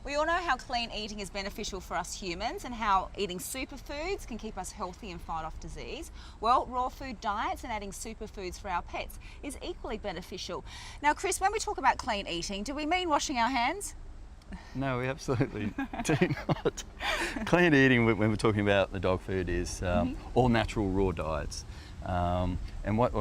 We all know how clean eating is beneficial for us humans and how eating superfoods can keep us healthy and fight off disease. Well, raw food diets and adding superfoods for our pets is equally beneficial. Now, Chris, when we talk about clean eating, do we mean washing our hands? No, we absolutely do not. Clean eating, when we're talking about the dog food, is all natural raw diets. And what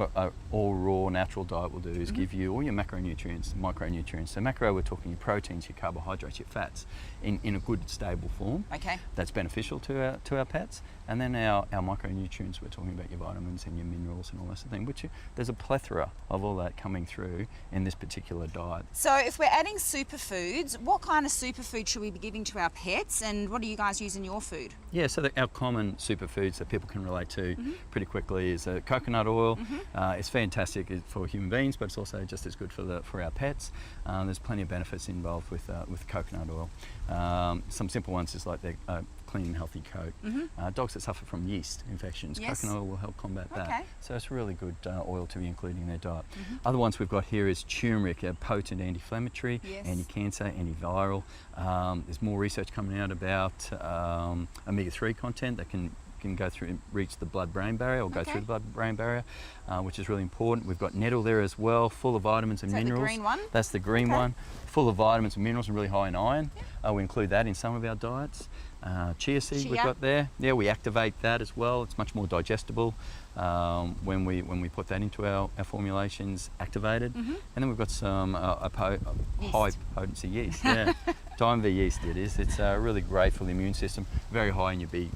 all raw natural diet will do is give you all your macronutrients, micronutrients. So macro, we're talking your proteins, your carbohydrates, your fats in a good stable form. Okay. That's beneficial to our pets. And then our micronutrients, we're talking about your vitamins and your minerals and all that sort of thing, which there's a plethora of all that coming through in this particular diet. So if we're adding superfoods, what kind of superfood should we be giving to our pets, and what do you guys use in your food? Yeah, so our common superfoods that people can relate to pretty quickly is coconut oil. It's fantastic for human beings, but it's also just as good for our pets. There's plenty of benefits involved with coconut oil. Some simple ones is like the clean and healthy coat. Dogs that suffer from yeast infections, coconut oil will help combat that. So it's a really good oil to be including in their diet. Other ones we've got here is turmeric, a potent anti-inflammatory, anti-cancer, antiviral. There's more research coming out about omega-3 content that can go through and reach the blood-brain barrier or go through the blood-brain barrier, which is really important. We've got nettle there as well, full of vitamins and minerals. The green one? That's the green one, full of vitamins and minerals and really high in iron. We include that in some of our diets. Chia seed we've got there. Yeah, we activate that as well. It's much more digestible when we put that into our formulations activated. And then we've got some high potency yeast. Yeah, Diamond yeast it is. It's really great for the immune system. Very high in your B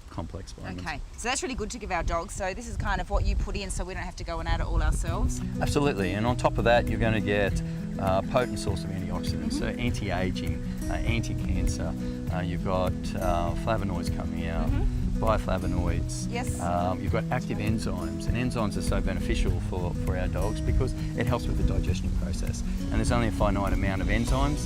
complex vitamins. Okay, so that's really good to give our dogs. So this is kind of what you put in, so we don't have to go and add it all ourselves. Absolutely, and on top of that, you're going to get a potent source of antioxidants, so anti-aging, anti-cancer. You've got flavonoids coming out, bioflavonoids. Yes. You've got active enzymes, and enzymes are so beneficial for our dogs because it helps with the digestion process. And there's only a finite amount of enzymes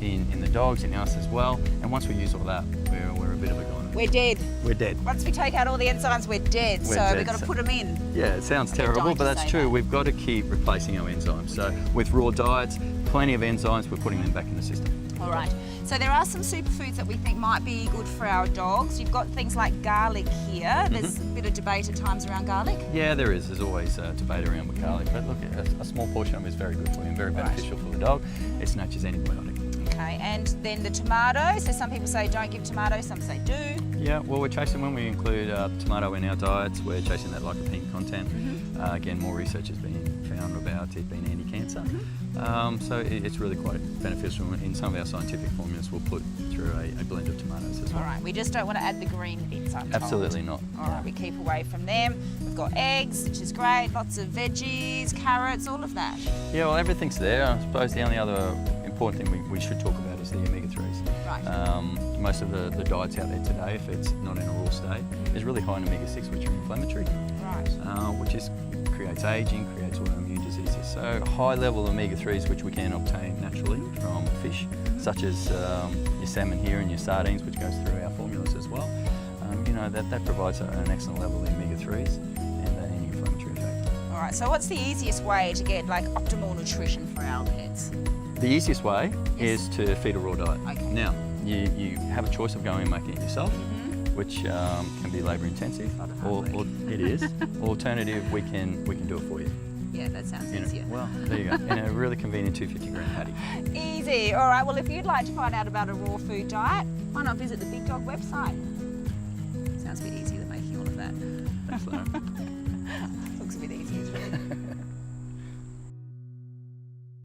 in the dogs, in us as well. And once we use all that, we're a bit of a goner. We're dead. We're dead. Once we take out all the enzymes, we're dead. We've got to put them in. Yeah, it sounds terrible, but that's true. We've got to keep replacing our enzymes. So with raw diets, plenty of enzymes, we're putting them back in the system. All right. So there are some superfoods that we think might be good for our dogs. You've got things like garlic here. There's a bit of debate at times around garlic. Yeah, there is. There's always debate around with garlic, but look, a small portion of it is very good for you and very beneficial for the dog. It's nature's antibiotic. Okay, and then the tomato. So some people say don't give tomato, some say do. Yeah, well, we're chasing, when we include tomato in our diets, we're chasing that lycopene content. Again, more research has been found about it being anti-cancer. So it's really quite beneficial. In some of our scientific formulas, we'll put through a blend of tomatoes as well. All right, we just don't want to add the green bits, I'm told. Absolutely not. All right, we keep away from them. We've got eggs, which is great, lots of veggies, carrots, all of that. Yeah, well, everything's there. I suppose the only other important thing we should talk about is the omega-3s. Right. Most of the diets out there today, if it's not in a raw state, is really high in omega-6, which are inflammatory. Right. Which creates aging, creates autoimmune diseases. So high level omega-3s, which we can obtain naturally from fish, such as your salmon here and your sardines, which goes through our formulas as well. That provides an excellent level of omega-3s and an anti-inflammatory effect. All right, so what's the easiest way to get optimal nutrition for our pets? The easiest way is to feed a raw diet. Okay. Now, you have a choice of going and making it yourself, which can be labour intensive, or it is. Alternative, we can do it for you. Yeah, that sounds easier. Well, there you go. In a really convenient 250 gram patty. Easy. All right, well, if you'd like to find out about a raw food diet, why not visit the BIGDOG website? Sounds a bit easier than making all of that. Thanks, Lara. Looks a bit easier.